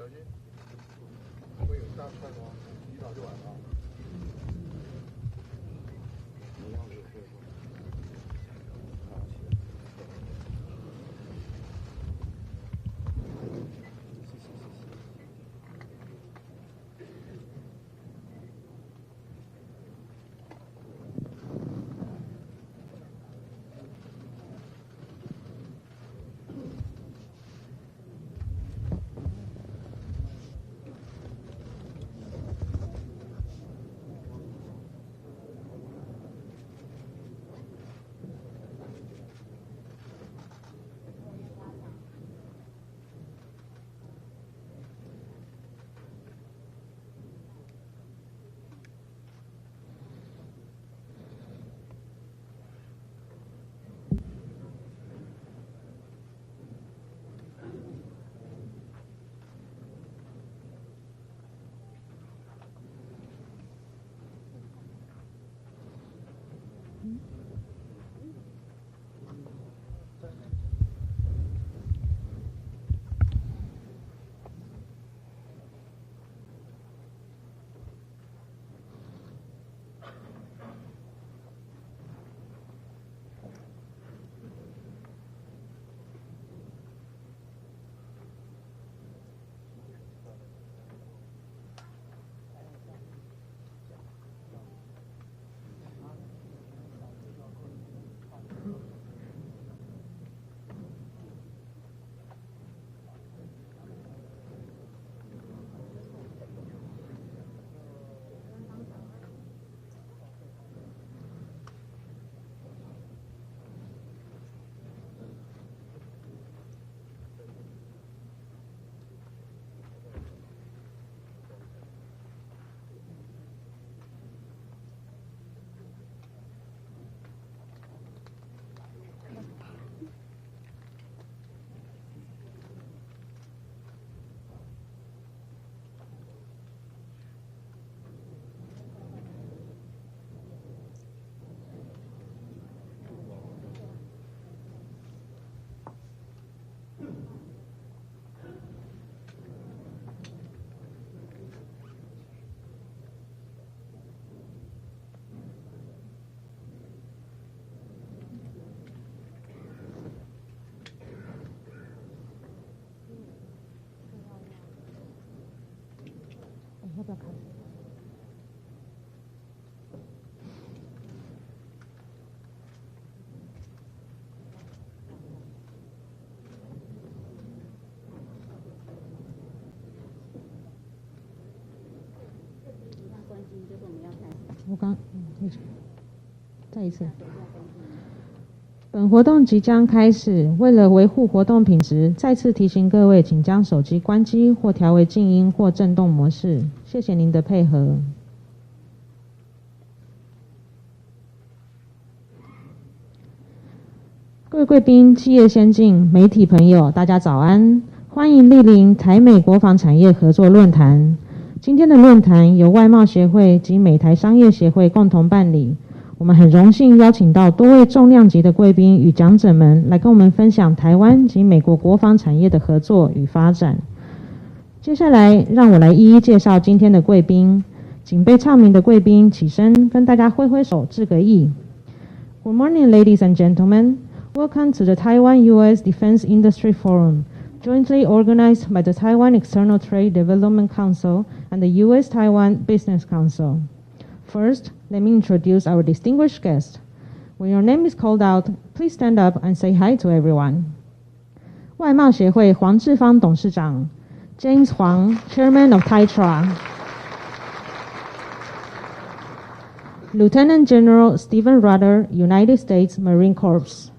小心，会有一大串吗？洗澡就完了。要不要开始？我刚再一次。本活动即将开始，为了维护活动品质，再次提醒各位，请将手机关机或调为静音或震动模式。谢谢您的配合。各位贵宾、企业先进、媒体朋友，大家早安！欢迎莅临台美国防产业合作论坛。今天的论坛由外贸协会及美台商业协会共同办理。我们很荣幸邀请到多位重量级的贵宾与讲者们来跟我们分享台湾及美国国防产业的合作与发展。接下来，让我来一一介绍今天的贵宾。请被唱名的贵宾起身，跟大家挥挥手致个意。Good morning, ladies and gentlemen. Welcome to the Taiwan-U.S. Defense Industry Forum, jointly organized by the Taiwan External Trade Development Council and the U.S.-Taiwan Business Council. First, let me introduce our distinguished guest. When your name is called out, please stand up and say hi to everyone. 外贸协会黄志芳董事长 James Huang, Chairman of TAITRA. Lieutenant General Stephen Rudder, United States Marine Corps.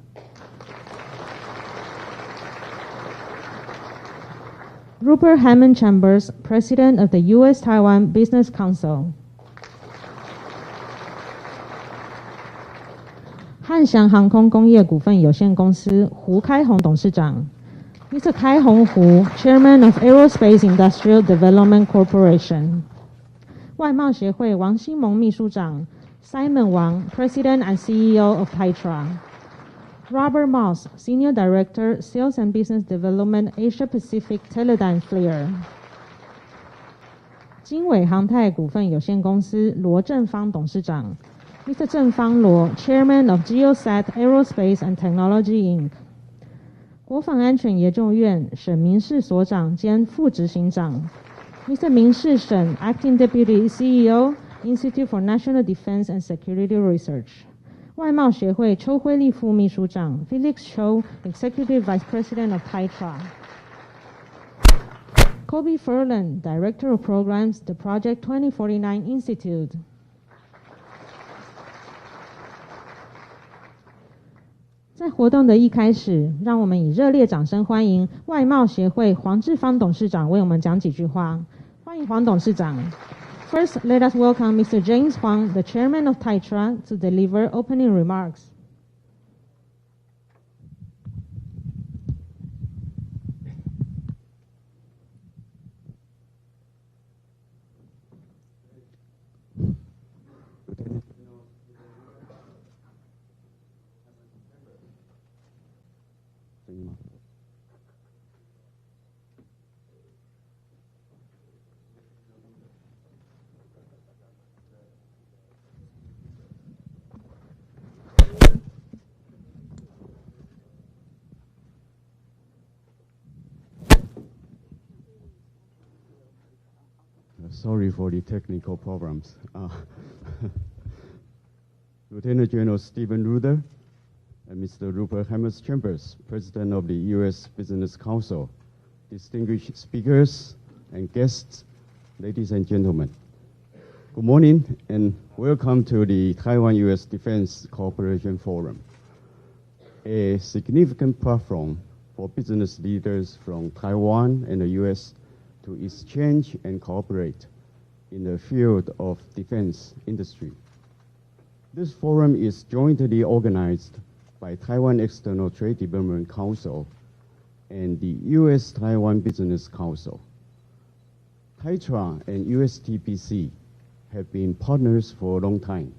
Rupert Hammond Chambers, President of the U.S.-Taiwan Business Council. 汉翔航空工业股份有限公司胡开宏董事长 Mr. 开宏胡 Chairman of Aerospace Industrial Development Corporation. 外贸协会王新蒙秘书长 Simon Wang, President and CEO of TAITRA. Robert Moss, Senior Director, Sales and Business Development, Asia Pacific Teledyne FLIR. 经纬航太股份有限公司罗正方董事长 ，Mr. 郑方罗 ，Chairman of Geosat Aerospace and Technology Inc.， 国防安全研究院沈明世所长兼副执行长 ，Mr. 明世沈 ，Acting Deputy CEO，Institute for National Defense and Security Research。外贸协会邱辉立副秘書長 Felix Cho, Executive Vice President of TITRA. Kobe Furlan, Director of Programs, the Project 2049 Institute. 在活動的一開始，讓我們以熱烈掌聲歡迎外貿協會黃志芳董事長為我們講幾句話。歡迎黃董事長。First, let us welcome Mr. James Huang, the chairman of TITRA, to deliver opening remarks. Sorry for the technical problems. Lieutenant General Stephen Ruder and Mr. Rupert Hammers-Chambers, President of the U.S. Business Council, distinguished speakers and guests, ladies and gentlemen. Good morning and welcome to the Taiwan-U.S. Defense Cooperation Forum, a significant platform for business leaders from Taiwan and the U.S. to exchange and cooperate in the field of defense industry. This forum is jointly organized by Taiwan External Trade Development Council and the U.S.-Taiwan Business Council. TITRA and USTPC have been partners for a long time,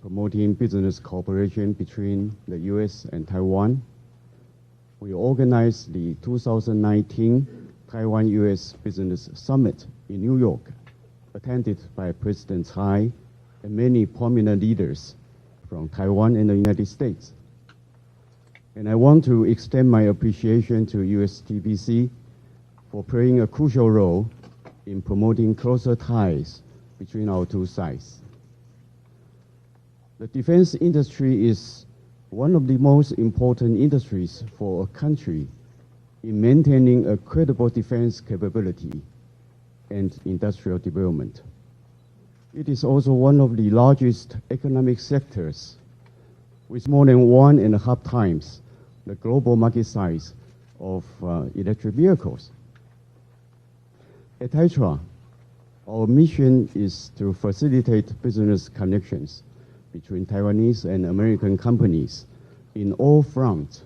promoting business cooperation between the U.S. and Taiwan. We organized the 2019 Taiwan-U.S. Business Summit in New York, attended by President Tsai and many prominent leaders from Taiwan and the United States. And I want to extend my appreciation to USTPC for playing a crucial role in promoting closer ties between our two sides. The defense industry is one of the most important industries for a country in maintaining a credible defense capability and industrial development. It is also one of the largest economic sectors, with more than 1.5 times the global market size of electric vehicles. At TITRA, our mission is to facilitate business connections between Taiwanese and American companies in all fronts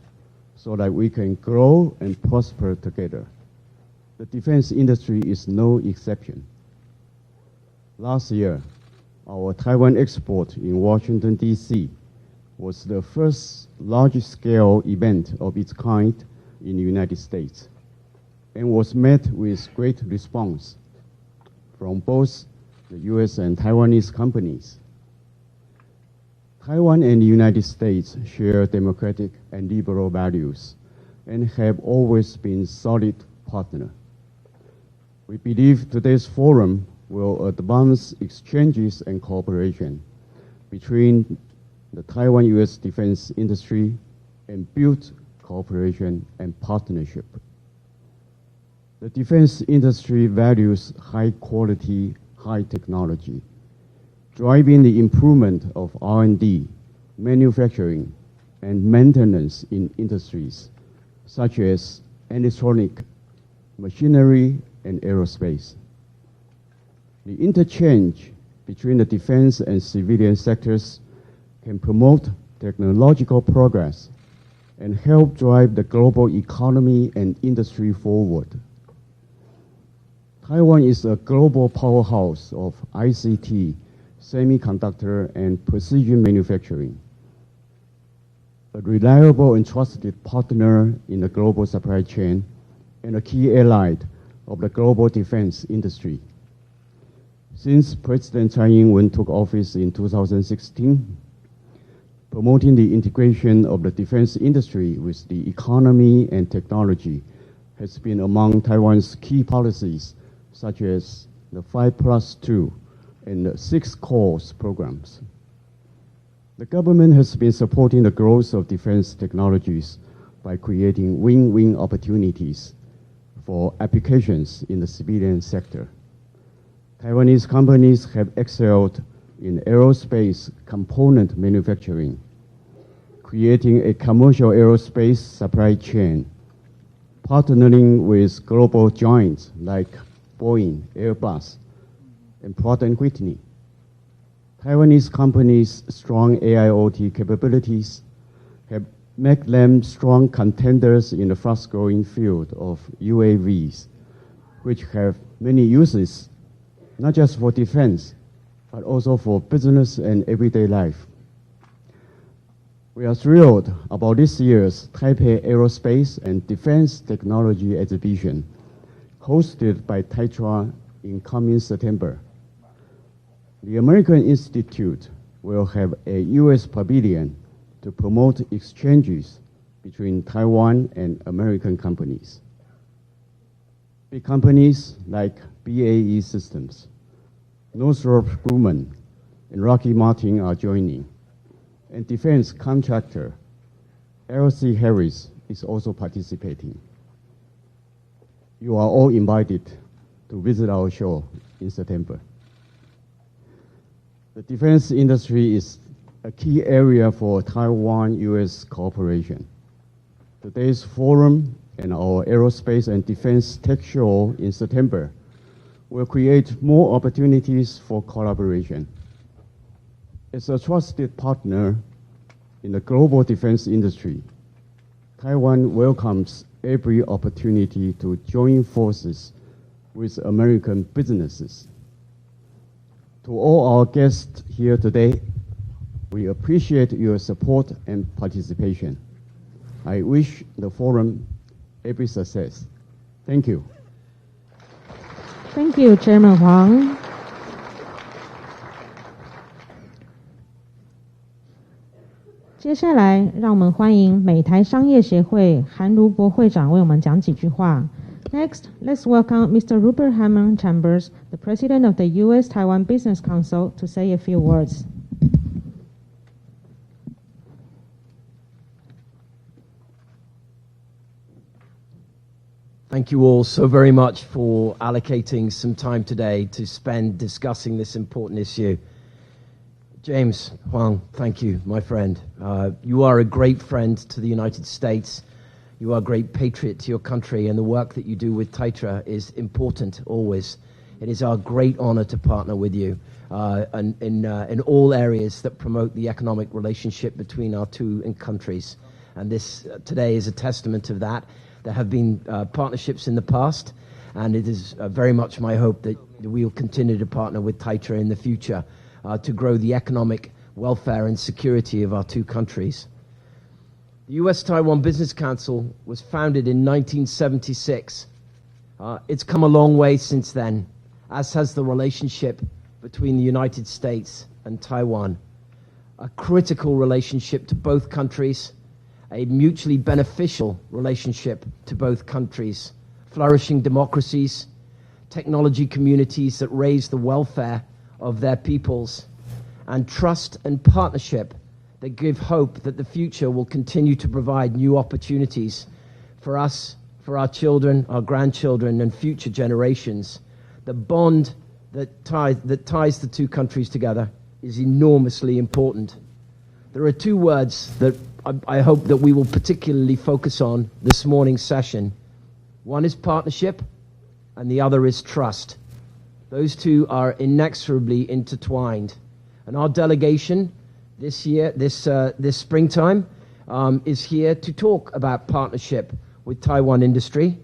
so that we can grow and prosper together. The defense industry is no exception. Last year, our Taiwan export in Washington, D.C. was the first large-scale event of its kind in the United States and was met with great response from both the U.S. and Taiwanese companies. Taiwan and the United States share democratic and liberal values and have always been solid partners. We believe today's forum will advance exchanges and cooperation between the Taiwan-U.S. defense industry and build cooperation and partnership. The defense industry values high quality, high technology, driving the improvement of R&D, manufacturing, and maintenance in industries such as electronic, machinery, and aerospace. The interchange between the defense and civilian sectors can promote technological progress and help drive the global economy and industry forward. Taiwan is a global powerhouse of ICT, semiconductor, and precision manufacturing, a reliable and trusted partner in the global supply chain, and a key ally of the global defense industry. Since President Tsai Ing-wen took office in 2016, promoting the integration of the defense industry with the economy and technology has been among Taiwan's key policies, such as the 5+2 and the 6 Cores programs. The government has been supporting the growth of defense technologies by creating win-win opportunities for applications in the civilian sector. Taiwanese companies have excelled in aerospace component manufacturing, creating a commercial aerospace supply chain, partnering with global giants like Boeing, Airbus, and Pratt & Whitney. Taiwanese companies' strong AIoT capabilities have made them strong contenders in the fast-growing field of UAVs, which have many uses, not just for defense, but also for business and everyday life. We are thrilled about this year's Taipei Aerospace and Defense Technology Exhibition, hosted by Taitra in coming September. The American Institute will have a U.S. pavilion to promote exchanges between Taiwan and American companies. Big companies like BAE Systems, Northrop Grumman, and Lockheed Martin are joining, and defense contractor LC Harris is also participating. You are all invited to visit our show in September. The defense industry is a key area for Taiwan-US cooperation. Today's forum and our Aerospace and Defense Tech Show in September will create more opportunities for collaboration. As a trusted partner in the global defense industry, Taiwan welcomes every opportunity to join forces with American businesses. To all our guests here today, we appreciate your support and participation. I wish the forum every success. Thank you. Thank you, Chairman Huang. 接下来，让我们欢迎美台商业协会韩如博会长为我们讲几句话。Next, let's welcome Mr. Rupert Hammond Chambers, the President of the U.S.-Taiwan Business Council, to say a few words. Thank you all so very much for allocating some time today to spend discussing this important issue. James Huang, thank you, my friend. You are a great friend to the United States. You are a great patriot to your country, and the work that you do with Taitra is important always. It is our great honor to partner with you in all areas that promote the economic relationship between our two countries. And this today is a testament of that. There have been partnerships in the past, and it is very much my hope that we will continue to partner with Taitra in the future to grow the economic welfare and security of our two countries. The U.S.-Taiwan Business Council was founded in 1976. It's come a long way since then, as has the relationship between the United States and Taiwan. A critical relationship to both countries, a mutually beneficial relationship to both countries, flourishing democracies, technology communities that raise the welfare of their peoples, and trust and partnership that give hope that the future will continue to provide new opportunities for us, for our children, our grandchildren, and future generations. The bond that ties the two countries together is enormously important. There are two words that I hope that we will particularly focus on this morning's session. One is partnership, and the other is trust. Those two are inexorably intertwined. And our delegation this year, this springtime, is here to talk about partnership with Taiwan industry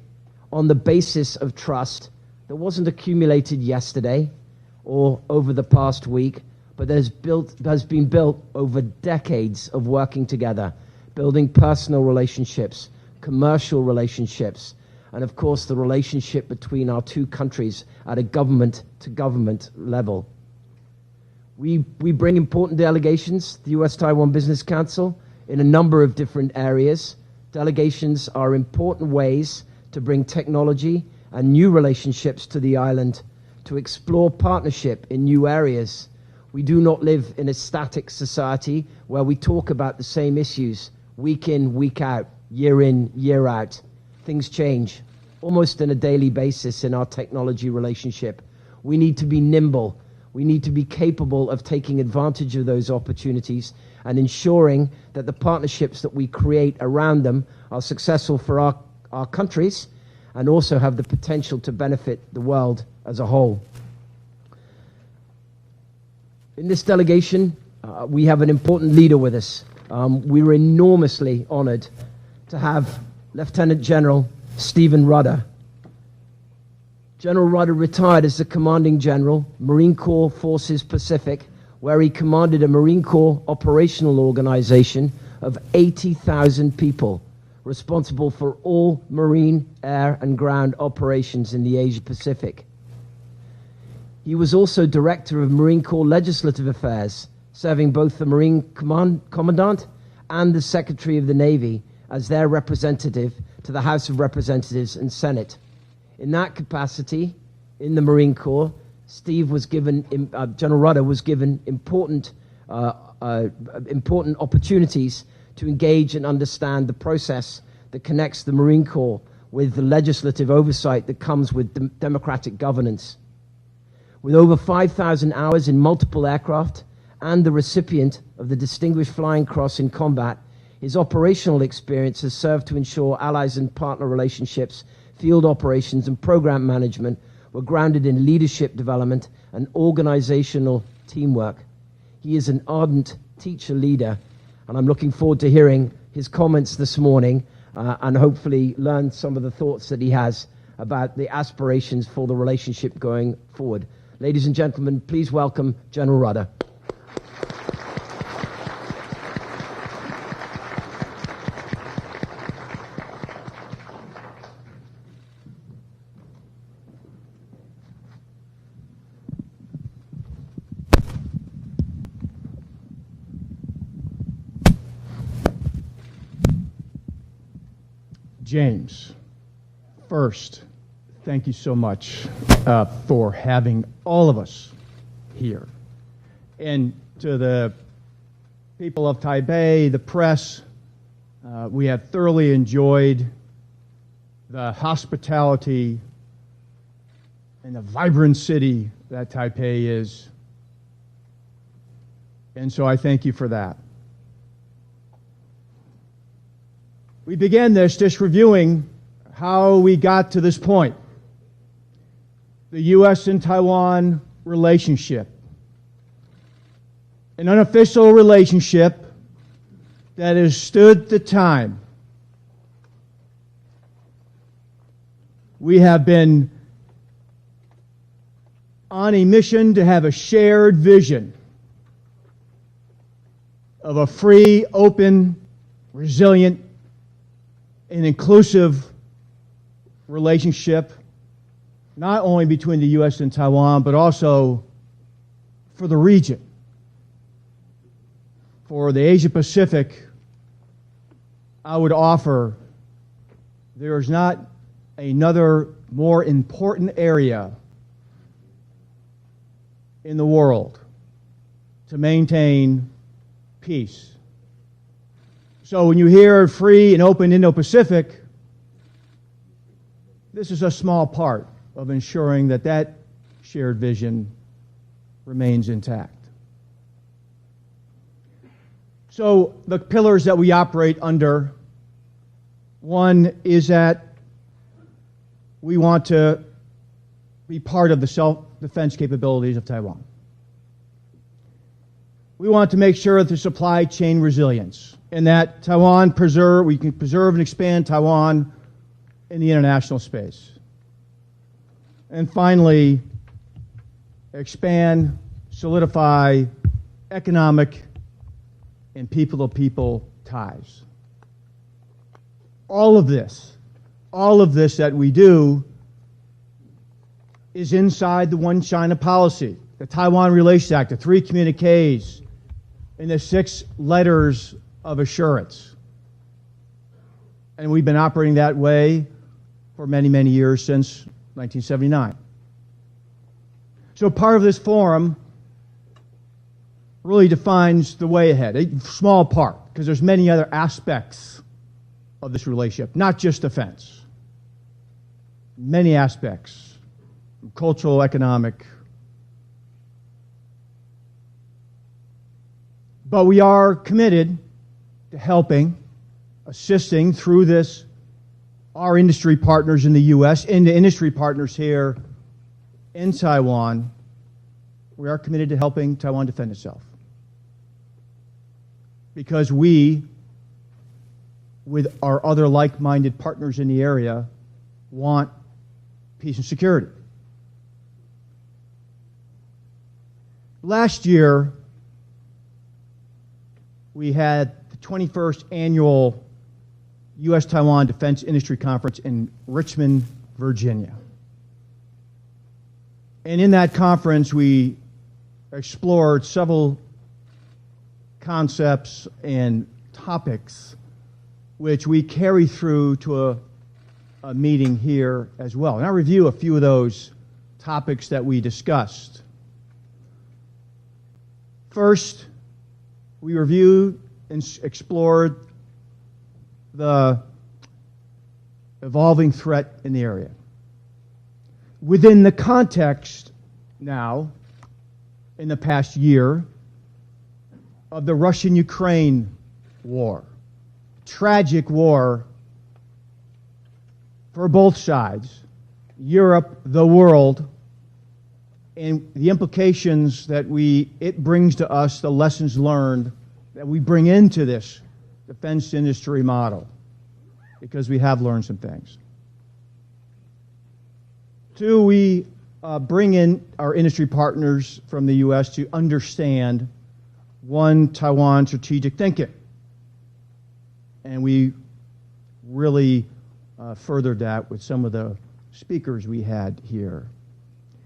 on the basis of trust that wasn't accumulated yesterday or over the past week, but that has been built over decades of working together, building personal relationships, commercial relationships, and of course the relationship between our two countries at a government-to-government level. We bring important delegations to the U.S.-Taiwan Business Council in a number of different areas. Delegations are important ways to bring technology and new relationships to the island, to explore partnership in new areas. We do not live in a static society where we talk about the same issues week in, week out, year in, year out. Things change almost on a daily basis in our technology relationship. We need to be nimble. We need to be capable of taking advantage of those opportunities and ensuring that the partnerships that we create around them are successful for our countries and also have the potential to benefit the world as a whole. In this delegation, we have an important leader with us. We were enormously honored to have Lieutenant General Stephen Rudder. General Rudder retired as the Commanding General, Marine Corps Forces Pacific, where he commanded a Marine Corps operational organization of 80,000 people, responsible for all marine, air, and ground operations in the Asia Pacific. He was also Director of Marine Corps Legislative Affairs, serving both the Marine Commandant and the Secretary of the Navy as their representative to the House of Representatives and Senate. In that capacity, in the Marine Corps, General Rudder was given important opportunities to engage and understand the process that connects the Marine Corps with the legislative oversight that comes with democratic governance. With over 5,000 hours in multiple aircraft and the recipient of the Distinguished Flying Cross in combat, his operational experience has served to ensure allies and partner relationships, field operations, and program management were grounded in leadership development and organizational teamwork. He is an ardent teacher leader, and I'm looking forward to hearing his comments this morning and hopefully learn some of the thoughts that he has about the aspirations for the relationship going forward. Ladies and gentlemen, please welcome General Rudder. James, first, thank you so much for having all of us here. And to the people of Taipei, the press, we have thoroughly enjoyed the hospitality and the vibrant city that Taipei is. And so I thank you for that. We began this just reviewing how we got to this point. The U.S. and Taiwan relationship. An unofficial relationship that has stood the time. We have been on a mission to have a shared vision of a free, open, resilient, an inclusive relationship, not only between the U.S. and Taiwan, but also for the region. For the Asia Pacific, I would offer there is not another more important area in the world to maintain peace. So when you hear free and open Indo-Pacific, this is a small part of ensuring that that shared vision remains intact. So the pillars that we operate under, one is that we want to be part of the self-defense capabilities of Taiwan. We want to make sure that the supply chain resilience and that we can preserve and expand Taiwan in the international space. And finally, expand, solidify economic and people-to-people ties. All of this all of this that we do is inside the One China policy, the Taiwan Relations Act, the 3 communiques, and the 6 letters of assurance. And we've been operating that way for many, many years since 1979. So part of this forum really defines the way ahead, a small part, because there's many other aspects of this relationship, not just defense. Many aspects, cultural, economic. But we are committed to helping, assisting through this, our industry partners in the U.S. and the industry partners here in Taiwan. We are committed to helping Taiwan defend itself. Because we, with our other like-minded partners in the area, want peace and security. Last year, we had the 21st annual U.S.-Taiwan Defense Industry Conference in Richmond, Virginia. And in that conference, we explored several concepts and topics which we carry through to a meeting here as well. And I'll review a few of those topics that we discussed. First, we reviewed and explored the evolving threat in the area. Within the context now, in the past year, of the Russian-Ukraine war, tragic war for both sides, Europe, the world, and the implications that it brings to us, the lessons learned that we bring into this defense industry model, because we have learned some things. 2, we bring in our industry partners from the U.S. to understand One Taiwan strategic thinking. And we really furthered that with some of the speakers we had here,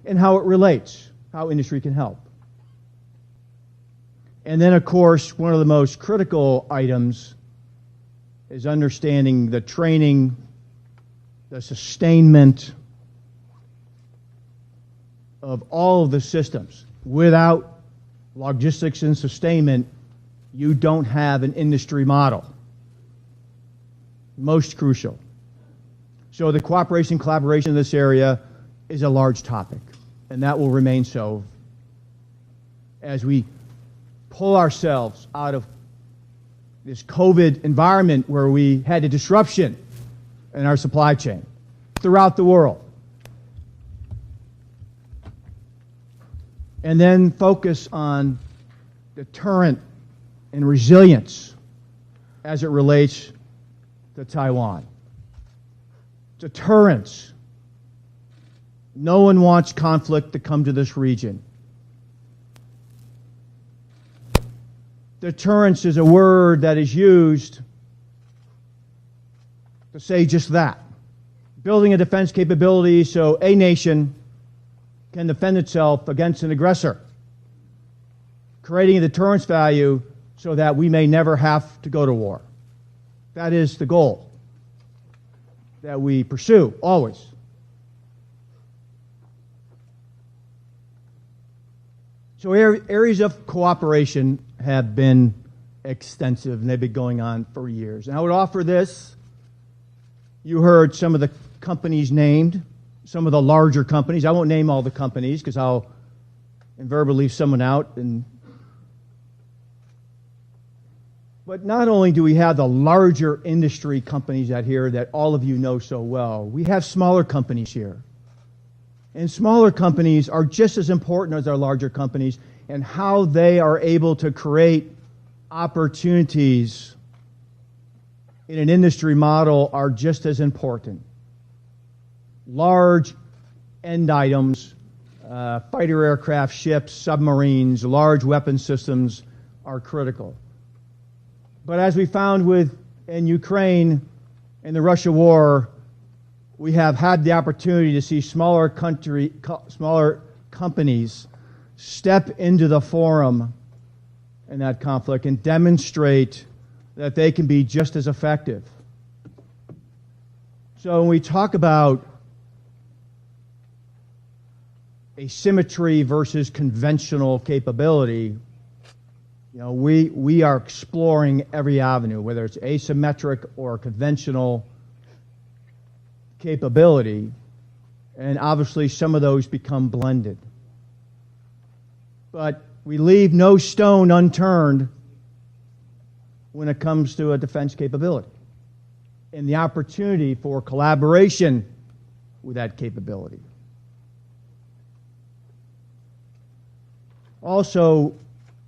and how it relates, how industry can help. And then, of course, one of the most critical items is understanding the training, the sustainment of all of the systems. Without logistics and sustainment, you don't have an industry model. Most crucial. So the cooperation, collaboration in this area is a large topic, and that will remain so as we pull ourselves out of this COVID environment where we had a disruption in our supply chain throughout the world. And then focus on deterrent and resilience as it relates to Taiwan. Deterrence. No one wants conflict to come to this region. Deterrence is a word that is used to say just that. Building a defense capability so a nation can defend itself against an aggressor. Creating a deterrence value so that we may never have to go to war. That is the goal that we pursue, always. So areas of cooperation have been extensive, and they've been going on for years. And I would offer this. You heard some of the companies named, some of the larger companies. I won't name all the companies because I'll invariably leave someone out. But not only do we have the larger industry companies out here that all of you know so well, we have smaller companies here. And smaller companies are just as important as our larger companies, and how they are able to create opportunities in an industry model are just as important. Large end items, fighter aircraft, ships, submarines, large weapon systems are critical. But as we found in Ukraine and the Russia war, we have had the opportunity to see smaller companies step into the forum in that conflict and demonstrate that they can be just as effective. So when we talk about asymmetry versus conventional capability, you know, we are exploring every avenue, whether it's asymmetric or conventional capability, and obviously some of those become blended. But we leave no stone unturned when it comes to a defense capability and the opportunity for collaboration with that capability. Also,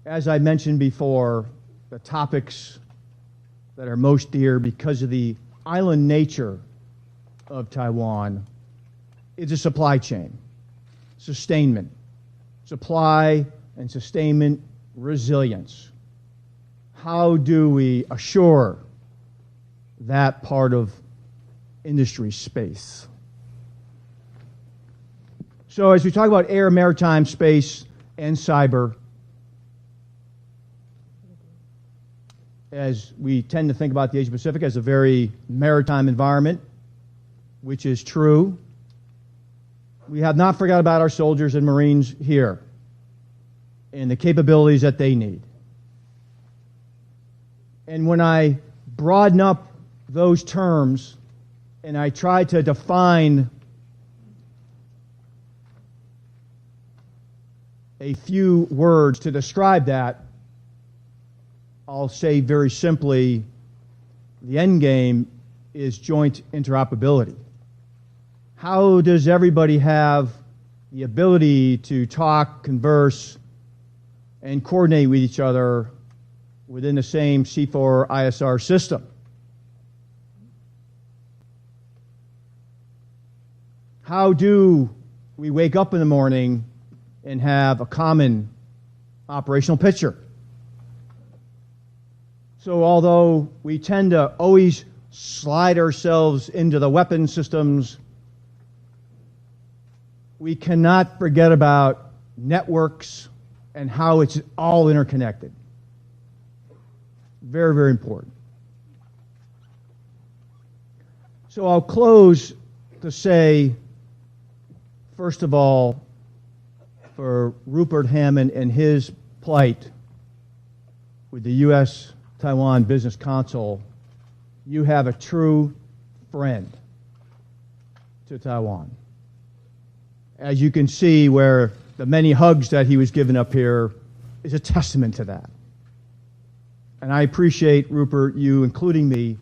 as I mentioned before, the topics that are most dear because of the island nature of Taiwan is a supply chain, sustainment, supply and sustainment resilience. How do we assure that part of industry space? So as we talk about air, maritime, space, and cyber, as we tend to think about the Asia Pacific as a very maritime environment, which is true, we have not forgot about our soldiers and Marines here and the capabilities that they need. And when I broaden up those terms and I try to define a few words to describe that, I'll say very simply, the end game is joint interoperability. How does everybody have the ability to talk, converse, and coordinate with each other within the same C4 ISR system? How do we wake up in the morning and have a common operational picture? So although we tend to always slide ourselves into the weapon systems, we cannot forget about networks and how it's all interconnected. Very, very important. So I'll close to say, first of all, for Rupert Hammond and his plight with the U.S.-Taiwan Business Council, you have a true friend to Taiwan. As you can see, where the many hugs that he was given up here is a testament to that. And I appreciate, Rupert, you including me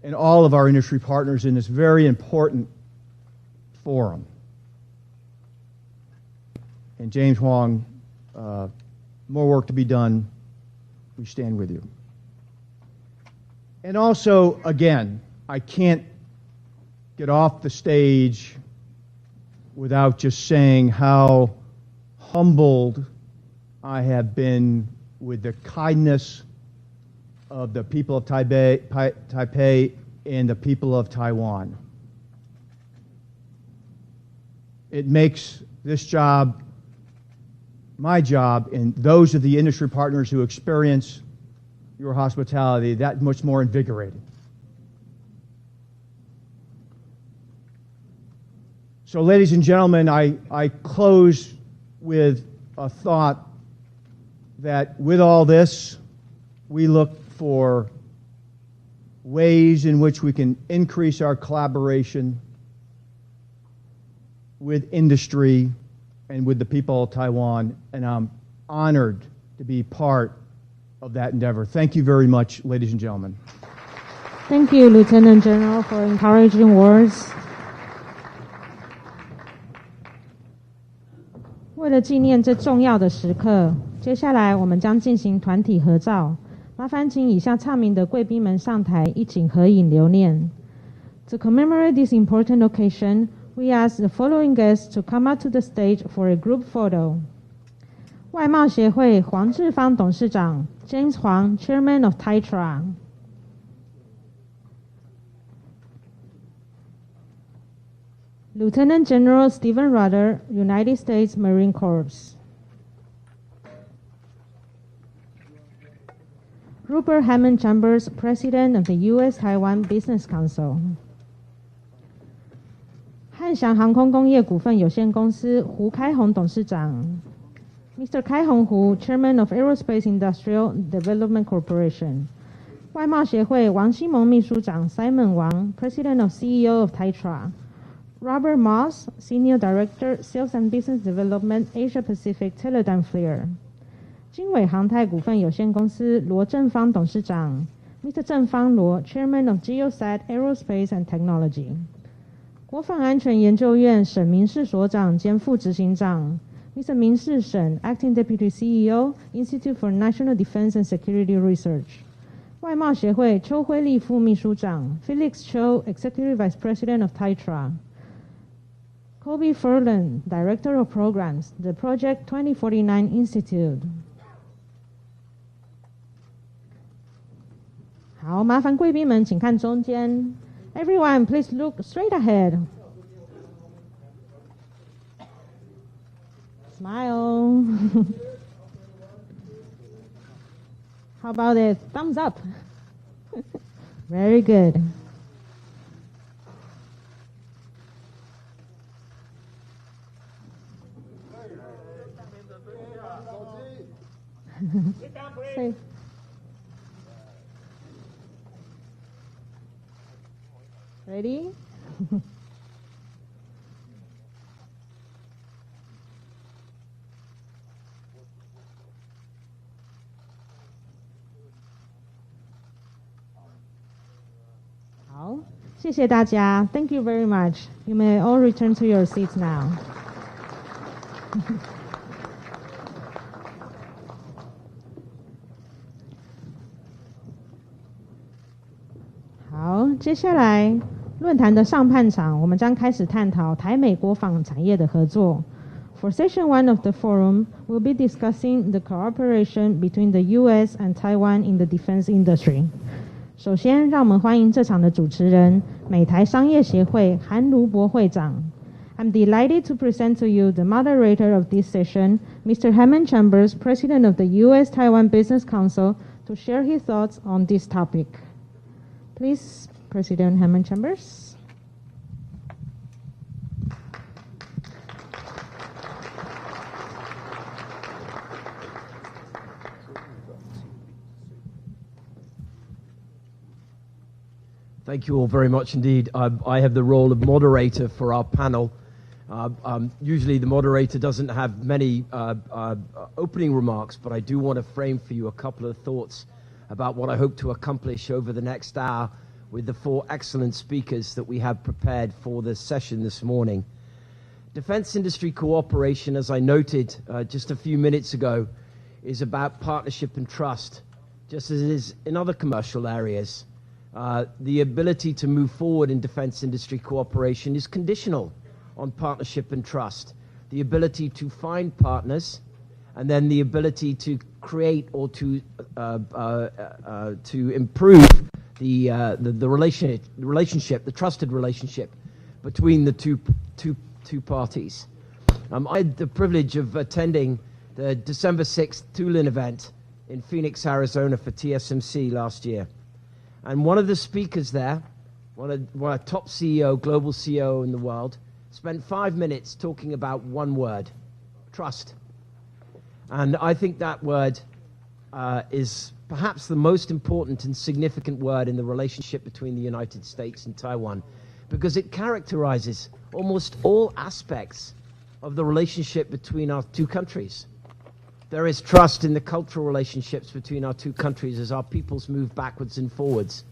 and all of our industry partners in this very important forum. And James Huang, more work to be done. We stand with you. And also, again, I can't get off the stage without just saying how humbled I have been with the kindness of the people of Taipei and the people of Taiwan. It makes this job, my job, and those of the industry partners who experience your hospitality that much more invigorating. So, ladies and gentlemen, I close with a thought that with all this, we look for ways in which we can increase our collaboration with industry and with the people of Taiwan, and I'm honored to be part of that endeavor. Thank you very much, ladies and gentlemen. Thank you, Lieutenant General, for encouraging words. 为了纪念这重要的时刻，接下来我们将进行团体合照。麻烦请以下唱名的贵宾们上台一起合影留念。To commemorate this important occasion, we ask the following guests to come out to the stage for a group photo. 外贸协会黄志芳董事长 James Huang, Chairman of Taitra. Lieutenant General Stephen Rudder, United States Marine Corps. Rupert Hammond Chambers, President of the U.S.-Taiwan Business Council. 汉翔航空工业股份有限公司胡开宏董事长 Mr. 开宏胡 Chairman of Aerospace Industrial Development Corporation. 外贸协会王希蒙秘书长 Simon Wang, President of CEO of Taitra. Robert Moss, Senior Director, Sales and Business Development, Asia Pacific Teledyne FLIR. 经纬航太股份有限公司罗正方董事长 Mr. 郑方罗 Chairman of Geosat Aerospace and Technology. 国防安全研究院沈明世所长兼副执行长 Mr. 明世沈 Acting Deputy CEO, Institute for National Defense and Security Research. 外贸协会邱辉立副秘书长 Felix Cho, Executive Vice President of Taitra. Kobe Furlan, Director of Programs, the Project 2049 Institute. 好，麻烦贵宾们请看中间。Everyone, please look straight ahead. Smile. How about a thumbs up? Very good. Say. Ready?好，谢谢大家。Thank you very much. You may all return to your seats now. 好，接下来论坛的上半场，我们将开始探讨台美国防产业的合作。For session 1 of the forum, we'll be discussing the cooperation between the U.S. and Taiwan in the defense industry. 首先，让我们欢迎这场的主持人，美台商业协会韩卢博会长。I'm delighted to present to you the moderator of this session, Mr. Hammond Chambers, President of the U.S.-Taiwan Business Council, to share his thoughts on this topic. Please, President Hammond Chambers. Thank you all very much indeed. I have the role of moderator for our panel. Usually the moderator doesn't have many opening remarks, but I do want to frame for you a couple of thoughts about what I hope to accomplish over the next hour with the 4 excellent speakers that we have prepared for this session this morning. Defense industry cooperation, as I noted just a few minutes ago, is about partnership and trust, just as it is in other commercial areas. The ability to move forward in defense industry cooperation is conditional on partnership and trust. The ability to find partners, and then the ability to create or to improve the relationship, the trusted relationship between the two parties. I had the privilege of attending the December 6th Tulin event in Phoenix, Arizona for TSMC last year. And one of the speakers there, one a top CEO, global CEO in the world, spent 5 minutes talking about one word: trust. And I think that word is perhaps the most important and significant word in the relationship between the United States and Taiwan, because it characterizes almost all aspects of the relationship between our two countries. There is trust in the cultural relationships between our two countries as our peoples move backwards and forwards.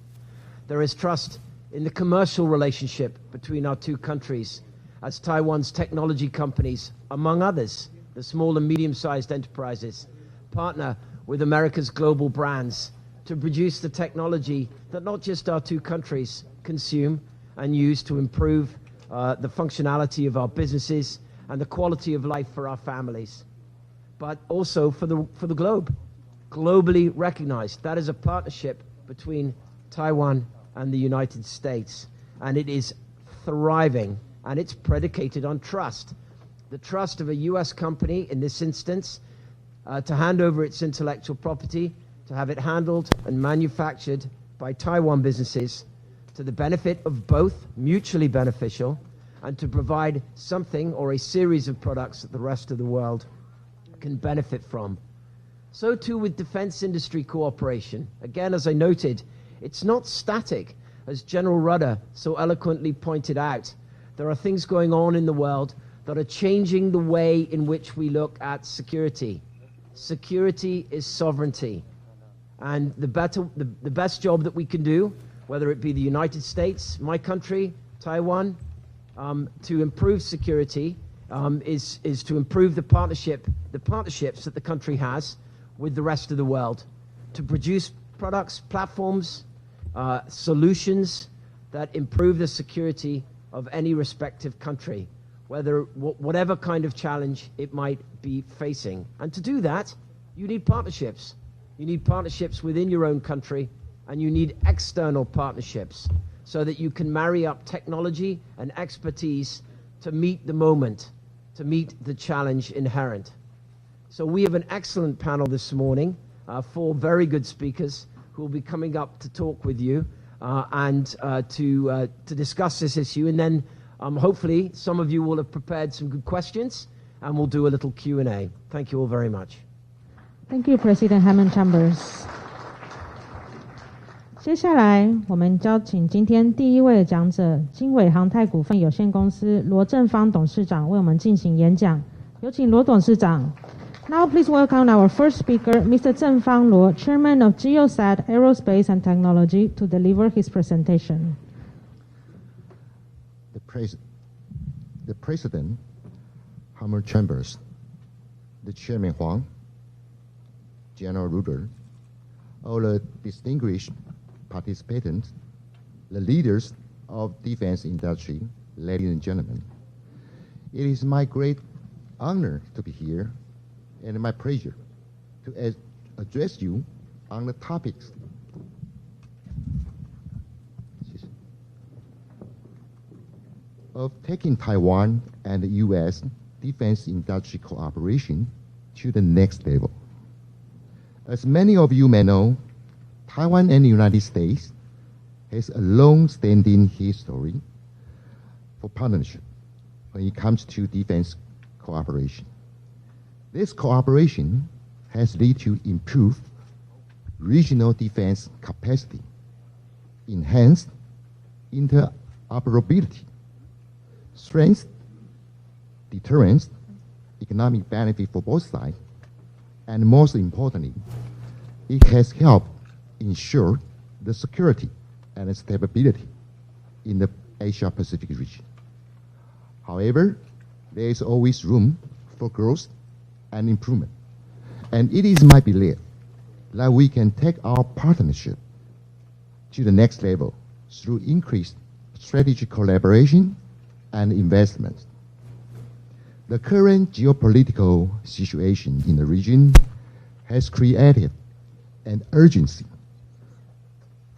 There is trust in the commercial relationship between our two countries as Taiwan's technology companies, among others, the small and medium-sized enterprises, partner with America's global brands to produce the technology that not just our two countries consume and use to improve the functionality of our businesses and the quality of life for our families, but also for the globe, globally recognized. That is a partnership between Taiwan and the United States, and it is thriving and it's predicated on trust. The trust of a US company, in this instance, to hand over its intellectual property, to have it handled and manufactured by Taiwan businesses to the benefit of both, mutually beneficial, and to provide something or a series of products that the rest of the world can benefit from. So too with defense industry cooperation. Again, as I noted, it's not static, as General Rudder so eloquently pointed out. There are things going on in the world that are changing the way in which we look at security. Security is sovereignty. And the best job that we can do, whether it be the United States, my country, Taiwan, to improve security is to improve the partnerships that the country has with the rest of the world, to produce products, platforms, solutions that improve the security of any respective country, whatever kind of challenge it might be facing. And to do that, you need partnerships. You need partnerships within your own country, and you need external partnerships so that you can marry up technology and expertise to meet the moment, to meet the challenge inherent. So we have an excellent panel this morning, 4 very good speakers who will be coming up to talk with you and to discuss this issue. And then hopefully some of you will have prepared some good questions, and we'll do a little Q&A. Thank you all very much. Thank you, President Hammond Chambers. 接下来，我们邀请今天第一位讲者经纬航太股份有限公司罗正方董事长为我们进行演讲。有请罗董事长。Now please welcome our first speaker, Mr. Zhenfang Luo, Chairman of Geosat Aerospace and Technology, to deliver his presentation. The President, Hammond Chambers, the Chairman Huang, General Ruder, all the distinguished participants, the leaders of defense industry, ladies and gentlemen. It is my great honor to be here and my pleasure to address you on the topics of taking Taiwan and the U.S. defense industry cooperation to the next level. As many of you may know, Taiwan and the United States has a long-standing history for partnership when it comes to defense cooperation. This cooperation has led to improved regional defense capacity, enhanced interoperability, strength, deterrence, economic benefit for both sides, and most importantly, it has helped ensure the security and stability in the Asia-Pacific region. However, there is always room for growth and improvement, and it is my belief that we can take our partnership to the next level through increased strategic collaboration and investment. The current geopolitical situation in the region has created an urgency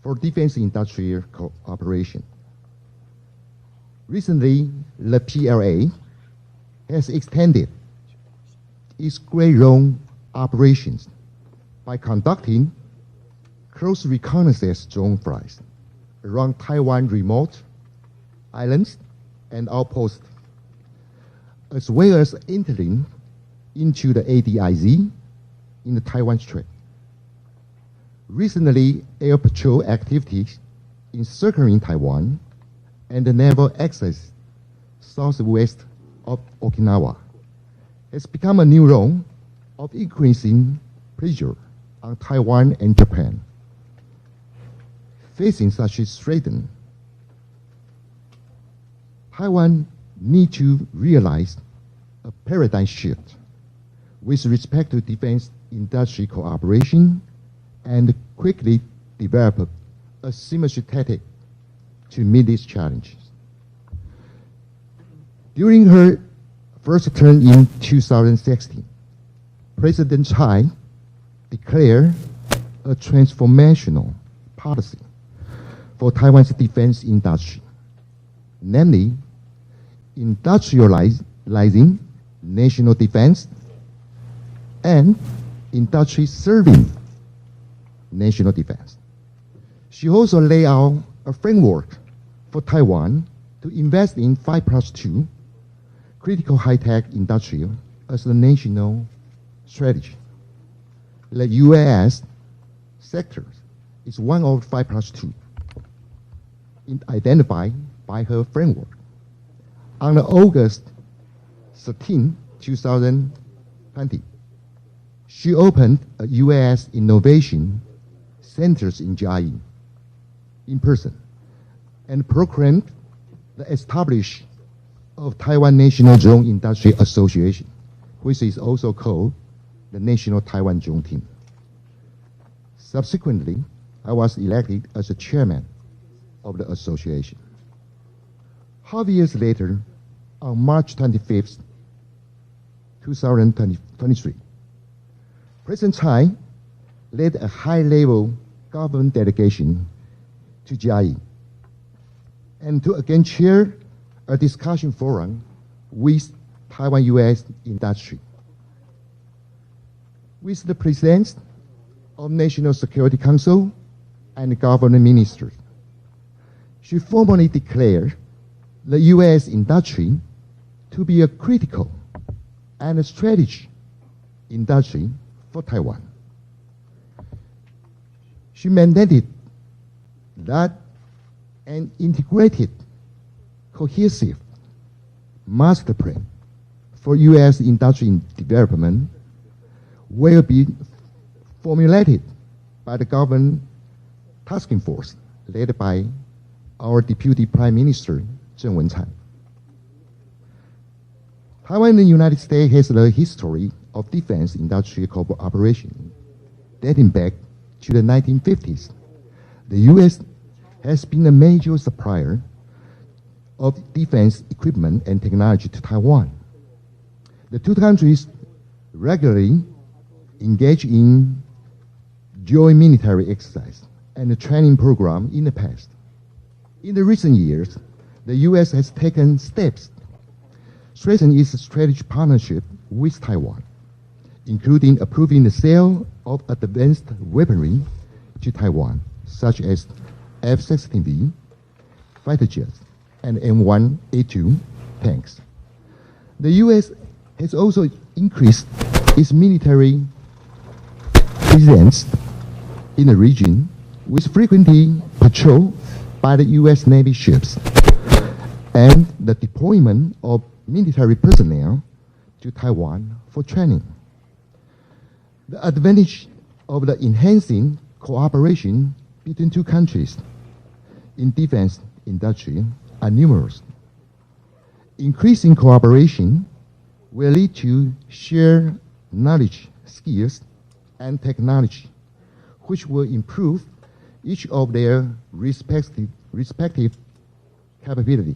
for defense industrial cooperation. Recently, the PLA has extended its gray zone operations by conducting close reconnaissance drone flights around Taiwan remote islands and outposts, as well as entering into the ADIZ in the Taiwan Strait. Recently, air patrol activities encircling Taiwan and the naval access southwest of Okinawa has become a new zone of increasing pressure on Taiwan and Japan. Facing such a threat, Taiwan needs to realize a paradigm shift with respect to defense industry cooperation and quickly develop a symmetry tactic to meet these challenges. During her first term in 2016, President Tsai declared a transformational policy for Taiwan's defense industry. Namely, industrializing national defense and industry serving national defense. She also laid out a framework for Taiwan to invest in 5+2 critical high-tech industry as a national strategy. The U.S. sector is one of 5+2 identified by her framework. On August 13, 2020, she opened a U.S. innovation centers in Jiayi in person and proclaimed the establishment of Taiwan National Drone Industry Association, which is also called the National Taiwan Drone Team. Subsequently, I was elected as the chairman of the association. Half years later, on March 25th, 2023, President Tsai led a high-level government delegation to Jiayi and to again chair a discussion forum with Taiwan-U.S. industry. With the presence of National Security Council and government ministers, she formally declared the U.S. industry to be a critical and a strategic industry for Taiwan. She mandated that an integrated, cohesive master plan for U.S. industry development will be formulated by the government task force led by our Deputy Prime Minister, Zheng Wen-chan. Taiwan and the United States has a history of defense industry cooperation dating back to the 1950s. The U.S. has been a major supplier of defense equipment and technology to Taiwan. The two countries regularly engage in joint military exercise and a training program in the past. In the recent years, the U.S. has taken steps strengthening its strategic partnership with Taiwan, including approving the sale of advanced weaponry to Taiwan, such as F-16V fighter jets and M1A2 tanks. The U.S. has also increased its military presence in the region with frequently patrol by the U.S. Navy ships and the deployment of military personnel to Taiwan for training. The advantage of the enhancing cooperation between two countries in defense industry are numerous. Increasing cooperation will lead to shared knowledge, skills, and technology, which will improve each of their respective capability.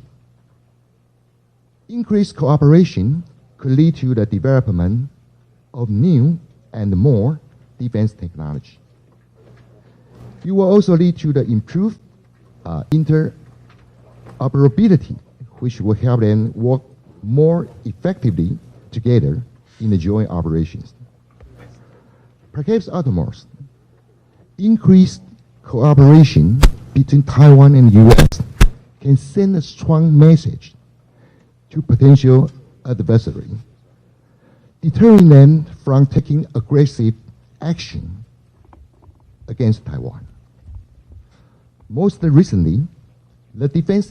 Increased cooperation could lead to the development of new and more defense technology. It will also lead to the improved interoperability, which will help them work more effectively together in the joint operations. Perhaps utmost, increased cooperation between Taiwan and the U.S. can send a strong message to potential adversaries, deterring them from taking aggressive action against Taiwan. Most recently, the defense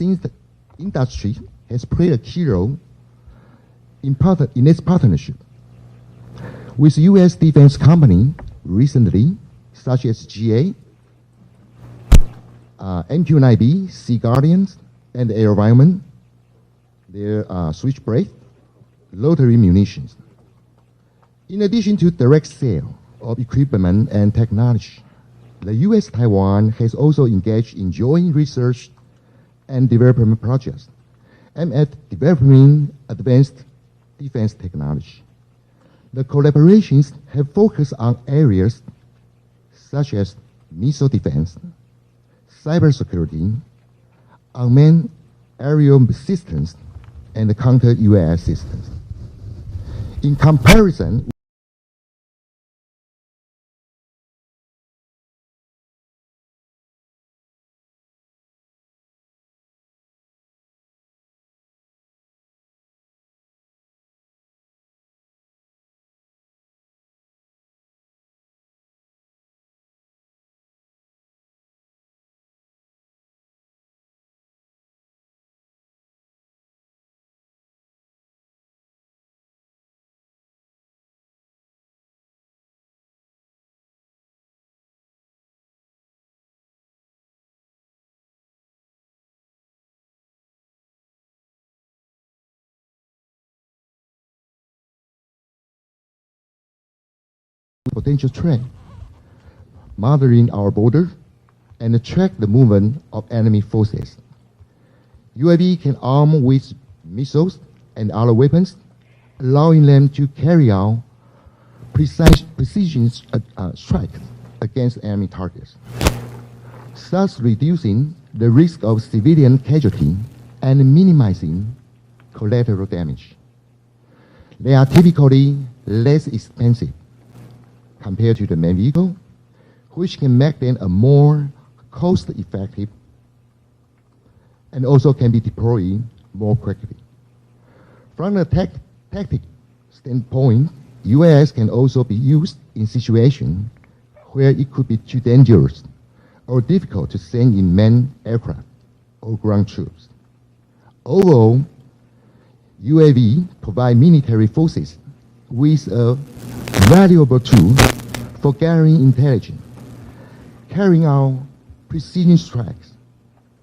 industry has played a key role in its partnership with U.S. defense companies recently, such as GA, MQ-9B, Sea Guardians, and AeroVironment, their Switchblade, rotary munitions. In addition to direct sale of equipment and technology, the U.S.-Taiwan has also engaged in joint research and development projects aimed at developing advanced defense technology. The collaborations have focused on areas such as missile defense, cybersecurity, unmanned aerial systems, and counter-UAS systems. In comparison, potential threat, monitoring our border, and track the movement of enemy forces. UAV can arm with missiles and other weapons, allowing them to carry out precision strikes against enemy targets, thus reducing the risk of civilian casualty and minimizing collateral damage. They are typically less expensive compared to the main vehicle, which can make them a more cost-effective and also can be deployed more quickly. From a tactic standpoint, UAS can also be used in situations where it could be too dangerous or difficult to send in manned aircraft or ground troops. Overall, UAV provide military forces with a valuable tool for gathering intelligence, carrying out precision strikes,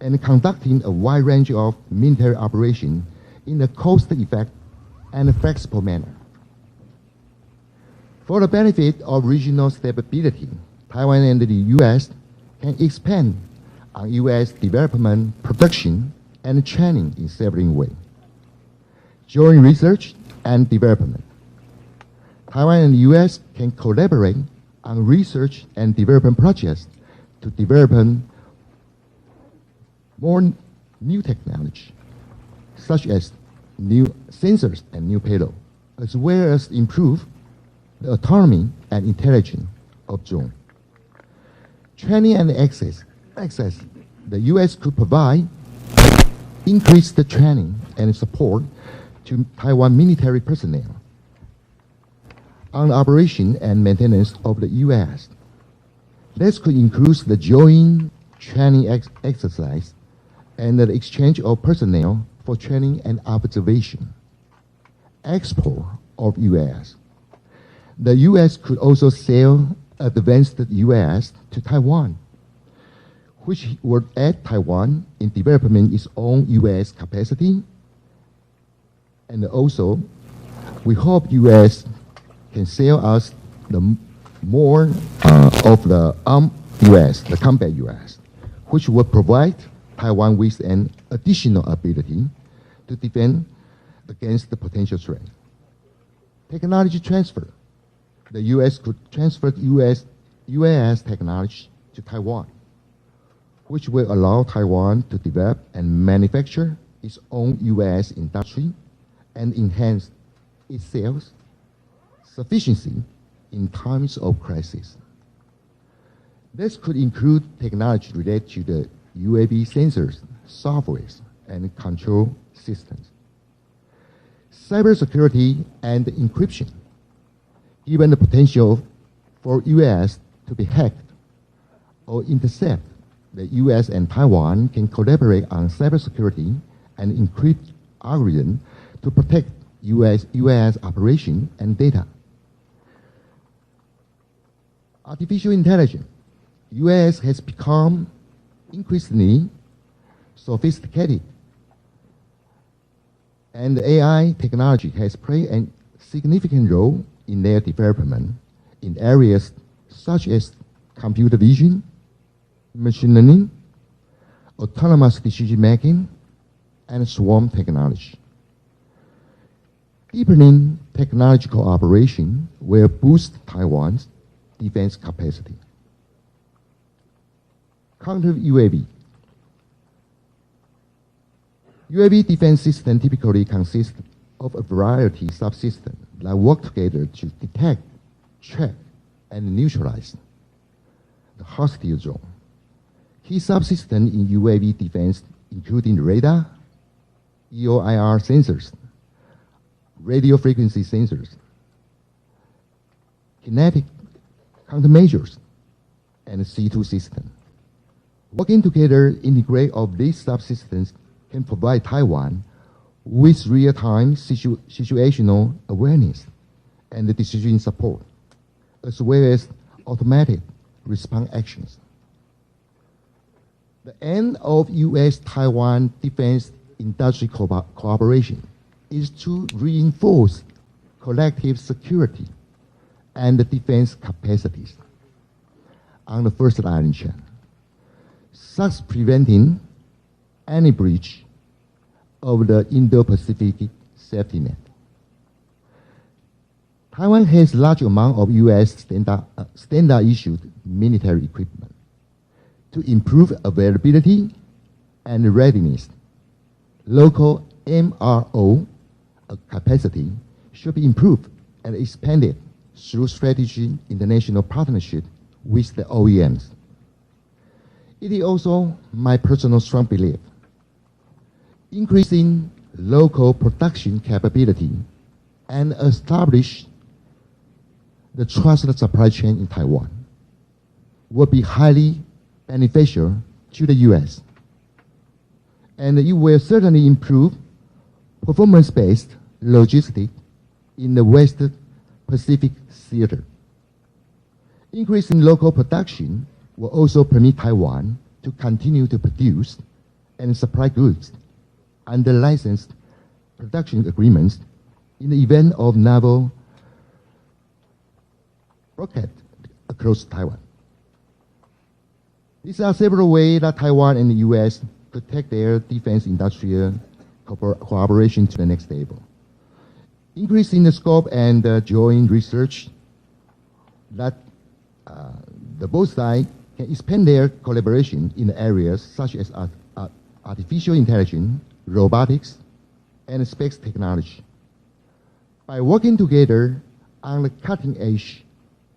and conducting a wide range of military operations in a cost-effective and flexible manner. For the benefit of regional stability, Taiwan and the U.S. can expand on U.S. development, production, and training in several ways. During research and development, Taiwan and the U.S. can collaborate on research and development projects to develop more new technology, such as new sensors and new payload, as well as improve the autonomy and intelligence of drone. Training and access, the U.S. could provide increased training and support to Taiwan military personnel on the operation and maintenance of the U.S. This could include the joint training exercise and the exchange of personnel for training and observation. Export of U.S. The U.S. could also sell advanced U.S. to Taiwan, which would aid Taiwan in developing its own U.S. capacity. And also, we hope U.S. can sell us the more of the U.S., the combat U.S., which will provide Taiwan with an additional ability to defend against the potential threat. Technology transfer. The U.S. could transfer UAS technology to Taiwan, which will allow Taiwan to develop and manufacture its own UAS industry and enhance its sales sufficiency in times of crisis. This could include technology related to the UAV sensors, softwares, and control systems. Cybersecurity and encryption. Given the potential for U.S. to be hacked or intercept, the U.S. and Taiwan can collaborate on cybersecurity and encrypt algorithms to protect U.S. operation and data. Artificial intelligence. U.S. has become increasingly sophisticated, and AI technology has played a significant role in their development in areas such as computer vision, machine learning, autonomous decision making, and swarm technology. Deepening technological cooperation will boost Taiwan's defense capacity. Counter UAV. UAV defense system typically consists of a variety of subsystems that work together to detect, track, and neutralize the hostile drone. Key subsystems in UAV defense including radar, EO/IR sensors, radio frequency sensors, kinetic countermeasures, and C2 system. Working together, integrate of these subsystems can provide Taiwan with real-time situational awareness and decision support, as well as automatic response actions. The aim of U.S.-Taiwan defense industry cooperation is to reinforce collective security and defense capacities on the first line chain, thus preventing any breach of the Indo-Pacific safety net. Taiwan has a large amount of U.S. standard-issued military equipment. To improve availability and readiness, local MRO capacity should be improved and expanded through strategic international partnership with the OEMs. It is also my personal strong belief increasing local production capability and establish the trusted supply chain in Taiwan will be highly beneficial to the U.S. And it will certainly improve performance-based logistics in the West Pacific theater. Increasing local production will also permit Taiwan to continue to produce and supply goods under licensed production agreements in the event of naval rocket across Taiwan. These are several ways that Taiwan and the U.S. could take their defense industrial cooperation to the next level. Increasing the scope and joint research that the both sides can expand their collaboration in areas such as artificial intelligence, robotics, and space technology. By working together on the cutting-edge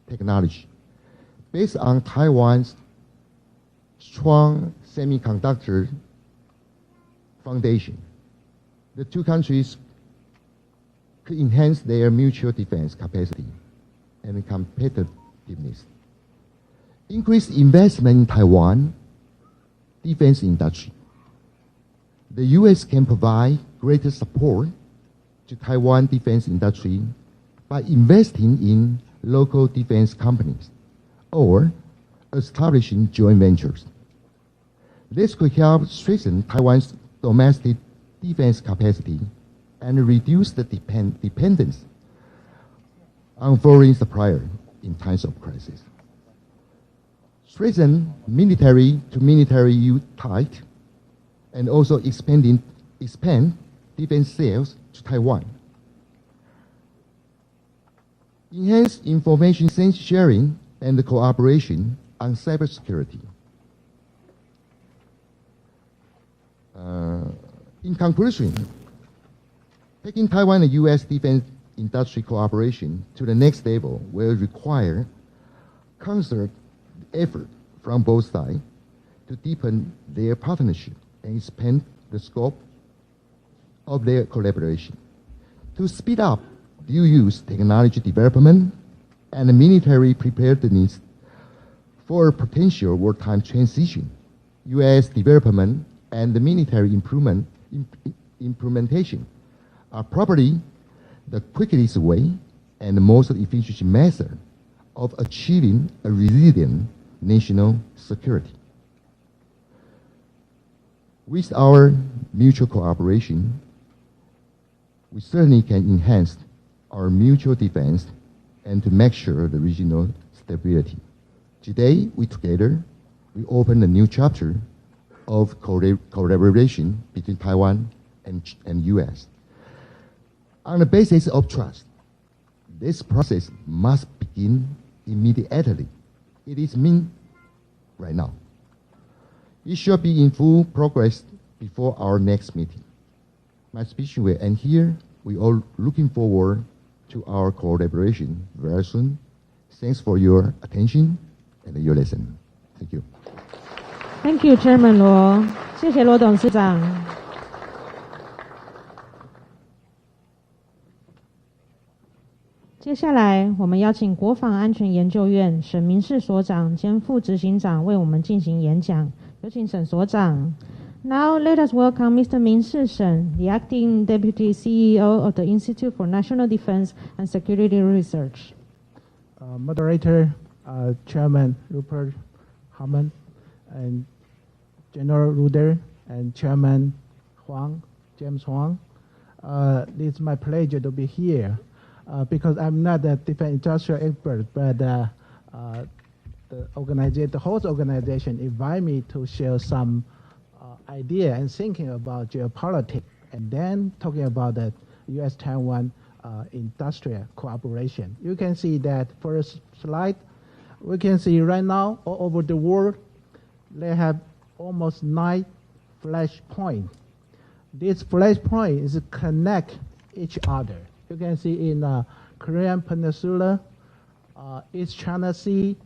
technology based on Taiwan's strong semiconductor foundation, the two countries could enhance their mutual defense capacity and competitiveness. Increase investment in Taiwan defense industry. The U.S. can provide greater support to Taiwan defense industry by investing in local defense companies or establishing joint ventures. This could help strengthen Taiwan's domestic defense capacity and reduce the dependence on foreign suppliers in times of crisis. Strengthen military-to-military ties and also expand defense sales to Taiwan. Enhance information sharing and cooperation on cybersecurity. In conclusion, taking Taiwan and U.S. defense industry cooperation to the next level will require concerted effort from both sides to deepen their partnership and expand the scope of their collaboration. To speed up dual-use technology development and military preparedness for a potential wartime transition, U.S. development and the military implementation are probably the quickest way and the most efficient method of achieving a resilient national security. With our mutual cooperation, we certainly can enhance our mutual defense and to make sure the regional stability. Today, we open a new chapter of collaboration between Taiwan and U.S. On the basis of trust, this process must begin immediately. It is mean right now. It should be in full progress before our next meeting. My speech will end here. We all looking forward to our collaboration very soon. Thanks for your attention and your listen. Thank you. Thank you, Chairman 罗，谢谢罗董事长。接下来，我们邀请国防安全研究院沈明士所长兼副执行长为我们进行演讲。有请沈所长。Now let us welcome Mr. Min Shi Shen, the acting deputy CEO of the Institute for National Defense and Security Research. Moderator, Chairman Rupert Hammond, and General Ruder, and Chairman James Huang. It's my pleasure to be here because I'm not a defense industrial expert, but the host organization invited me to share some idea and thinking about geopolitics, and then talking about the U.S.-Taiwan industrial cooperation. You can see that first slide. We can see right now all over the world, they have almost 9 flash points. This flash point is connect each other. You can see in Korean Peninsula, East China Sea,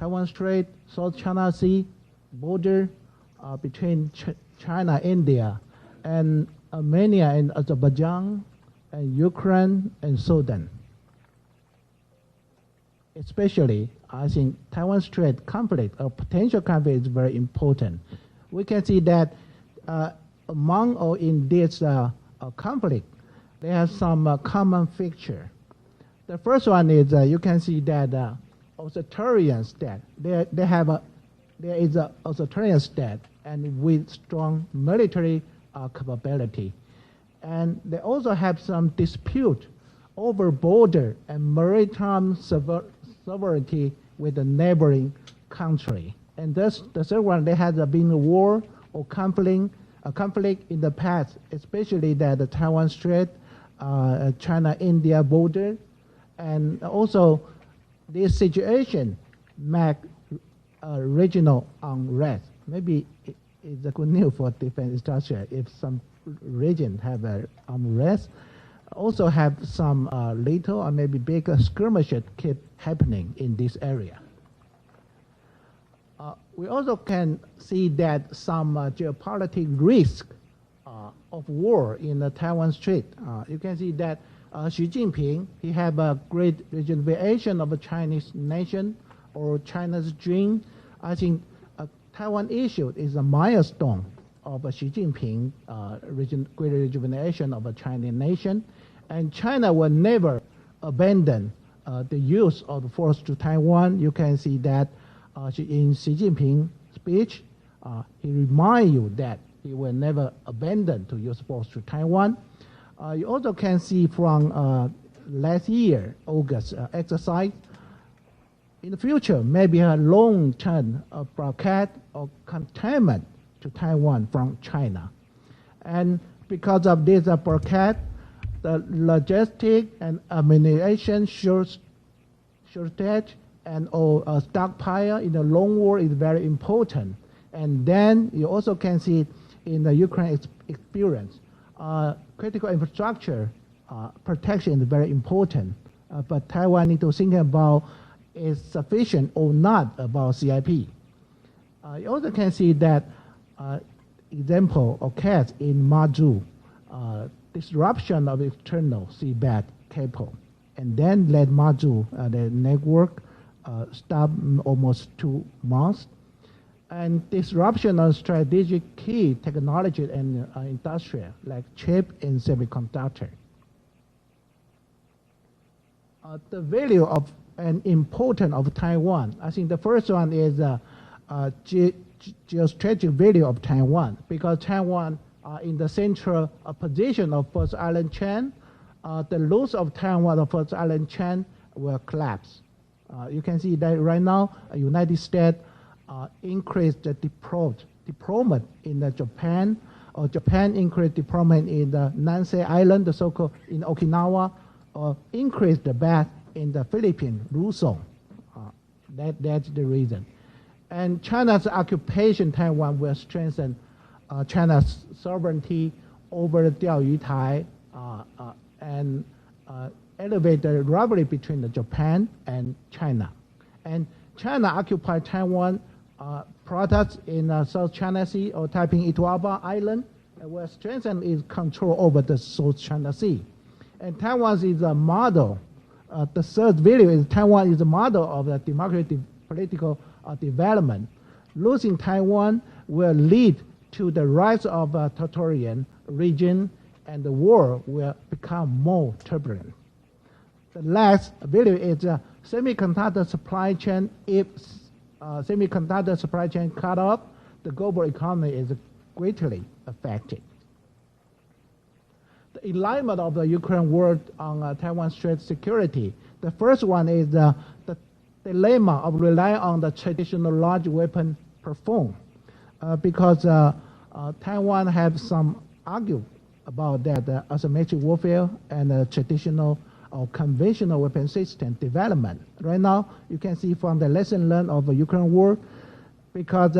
Taiwan Strait, South China Sea, border between China, India, and Armenia and Azerbaijan, and Ukraine and Sudan. Especially, I think Taiwan Strait conflict or potential conflict is very important. We can see that among or in this conflict, they have some common feature. The first one is you can see that authoritarian state. There is an authoritarian state and with strong military capability. And they also have some dispute over border and maritime sovereignty with the neighboring country. And thus, the third one, there has been a war or conflict in the past, especially that the Taiwan Strait, China-India border, and also this situation make regional unrest. Maybe it's a good news for defense industry if some region have unrest. Also have some little or maybe bigger skirmishes keep happening in this area. We also can see that some geopolitical risk of war in the Taiwan Strait. You can see that Xi Jinping, he have a great rejuvenation of a Chinese nation or China's dream. I think Taiwan issue is a milestone of Xi Jinping great rejuvenation of a Chinese nation. And China will never abandon the use of force to Taiwan. You can see that in Xi Jinping's speech, he reminds you that he will never abandon to use force to Taiwan. You also can see from last year, August exercise, in the future, maybe a long-term blockade or containment to Taiwan from China. And because of this blockade, the logistic and ammunition shortage and stockpile in the long war is very important. And then you also can see in the Ukraine experience, critical infrastructure protection is very important. But Taiwan need to think about is sufficient or not about CIP. You also can see that example of case in Mazu, disruption of external seabed cable, and then let Mazu, the network, stop almost 2 months, and disruption of strategic key technology and industrial like chip and semiconductor. The value of and importance of Taiwan. I think the first one is geostrategic value of Taiwan, because Taiwan in the central position of First Island chain, the loss of Taiwan, the First Island chain, will collapse. You can see that right now, United States increased the deployment in Japan, or Japan increased deployment in the Nansei Island, the so-called in Okinawa, or increased the base in the Philippines, Luzon. That's the reason. And China's occupation Taiwan will strengthen China's sovereignty over the Diaoyu Tai and elevate the rivalry between Japan and China. And China occupied Taiwan products in South China Sea or Taiping Ituaba Island, and will strengthen its control over the South China Sea. And Taiwan is a model. The third video is Taiwan is a model of the democratic political development. Losing Taiwan will lead to the rise of a totalitarian region, and the war will become more turbulent. The last video is semiconductor supply chain. If semiconductor supply chain cut off, the global economy is greatly affected. The alignment of the Ukraine war on Taiwan Strait security. The first one is the dilemma of relying on the traditional large weapon platform, because Taiwan have some argue about that asymmetric warfare and traditional or conventional weapon system development. Right now, you can see from the lesson learned of the Ukraine war, because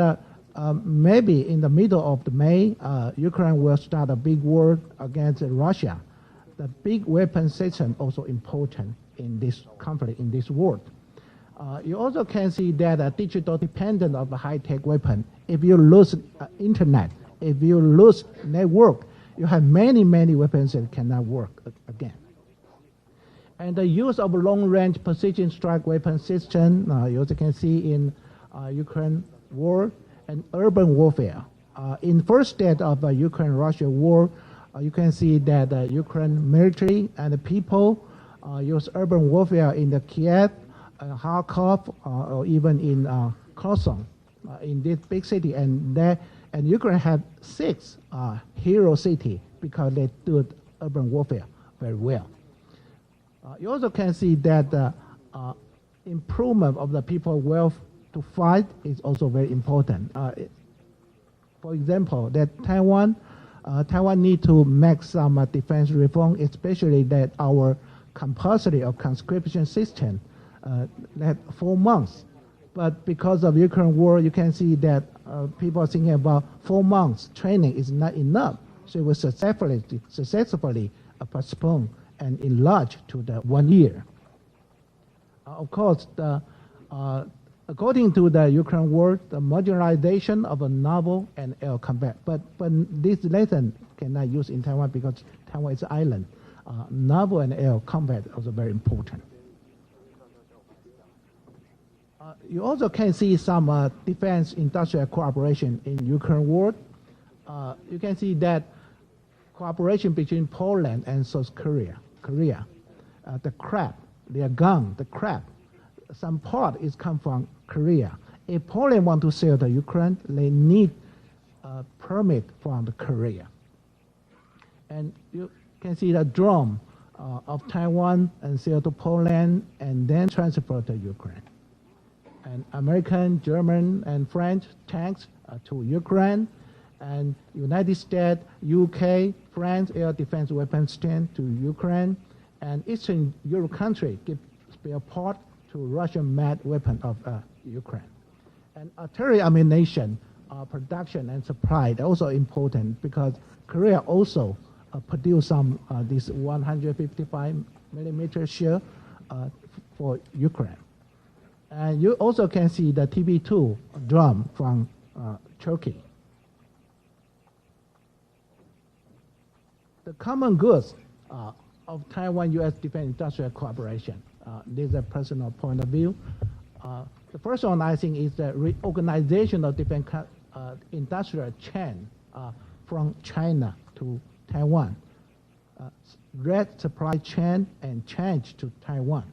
maybe in the middle of May, Ukraine will start a big war against Russia. The big weapon system also important in this conflict, in this war. You also can see that digital dependent of a high-tech weapon. If you lose internet, if you lose network, you have many weapons that cannot work again. And the use of long-range precision strike weapon system, you also can see in Ukraine war and urban warfare. In first stage of Ukraine-Russia war, you can see that Ukraine military and the people use urban warfare in the Kiev, Kharkov, or even in Kherson, in this big city. And Ukraine had 6 hero cities because they do urban warfare very well. You also can see that improvement of the people's wealth to fight is also very important. For example, that Taiwan need to make some defense reform, especially that our compulsory or conscription system that 4 months. But because of Ukraine war, you can see that people are thinking about 4 months training is not enough. So it was successfully postponed and enlarged to the 1 year. Of course, according to the Ukraine war, the modularization of a naval and air combat. But this lesson cannot use in Taiwan because Taiwan is an island. Naval and air combat is also very important. You also can see some defense industrial cooperation in Ukraine war. You can see that cooperation between Poland and South Korea. The crab, their gun, the crab, some part is come from Korea. If Poland want to sell to Ukraine, they need a permit from the Korea. And you can see the drone of Taiwan and sell to Poland and then transfer to Ukraine. And American, German, and French tanks to Ukraine, and United States, UK, France air defense weapons stand to Ukraine, and Eastern Europe country give spare part to Russian-made weapon of Ukraine. And artillery ammunition production and supply are also important because Korea also produce some this 155 millimeter shell for Ukraine. And you also can see the TB2 drum from Turkey. The common goods of Taiwan-U.S. defense industrial cooperation. This is a personal point of view. The first one, I think, is the reorganization of defense industrial chain from China to Taiwan. Red supply chain and change to Taiwan.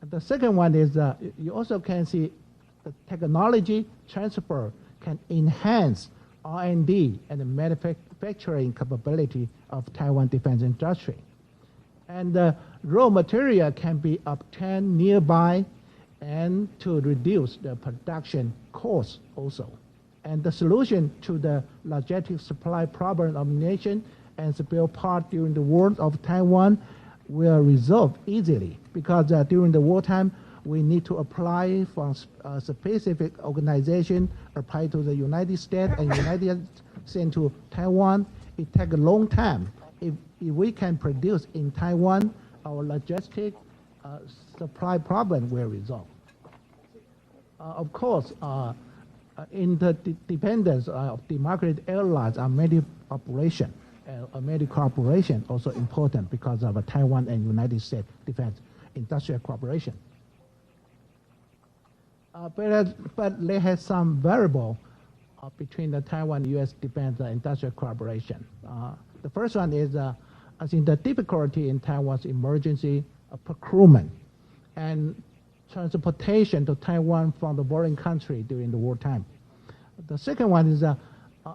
And the second one is you also can see the technology transfer can enhance R&D and the manufacturing capability of Taiwan defense industry. And the raw material can be obtained nearby and to reduce the production cost also. And the solution to the logistic supply problem of nation and spare part during the war of Taiwan will resolve easily because during the wartime we need to apply for a specific organization apply to the United States and United States to Taiwan, it takes a long time. If we can produce in Taiwan, our logistic supply problem will resolve. Of course, interdependence of democratic airlines are many operation. American cooperation also important because of Taiwan and United States defense industrial cooperation. But they have some variable between the Taiwan and U.S. defense industrial cooperation. The first one is, I think, the difficulty in Taiwan's emergency procurement and transportation to Taiwan from the foreign country during the wartime. The second one is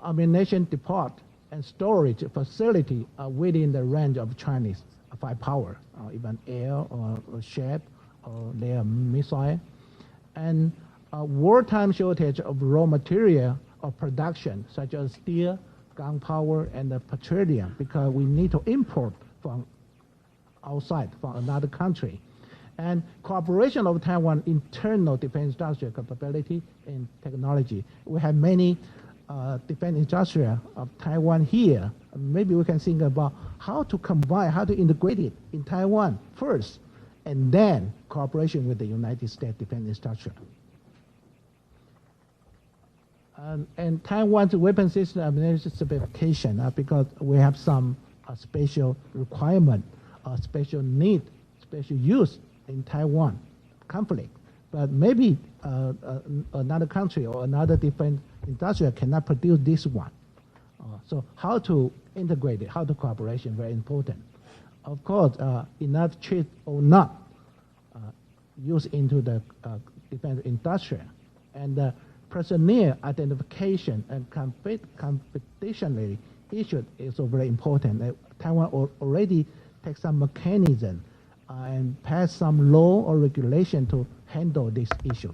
ammunition depot and storage facility within the range of Chinese firepower, even air or ship or their missile. And wartime shortage of raw material of production, such as steel, gunpowder, and petroleum, because we need to import from outside, from another country. And cooperation of Taiwan internal defense industrial capability and technology. We have many defense industrial of Taiwan here. Maybe we can think about how to combine, how to integrate it in Taiwan first, and then cooperation with the United States defense industrial. And Taiwan's weapon system ammunition certification, because we have some special requirement, special need, special use in Taiwan conflict. But maybe another country or another defense industrial cannot produce this one. So how to integrate it, how to cooperation, very important. Of course, enough chips or not used into the defense industrial. And personnel identification and competitionally issued is also very important. Taiwan already takes some mechanism and pass some law or regulation to handle this issue.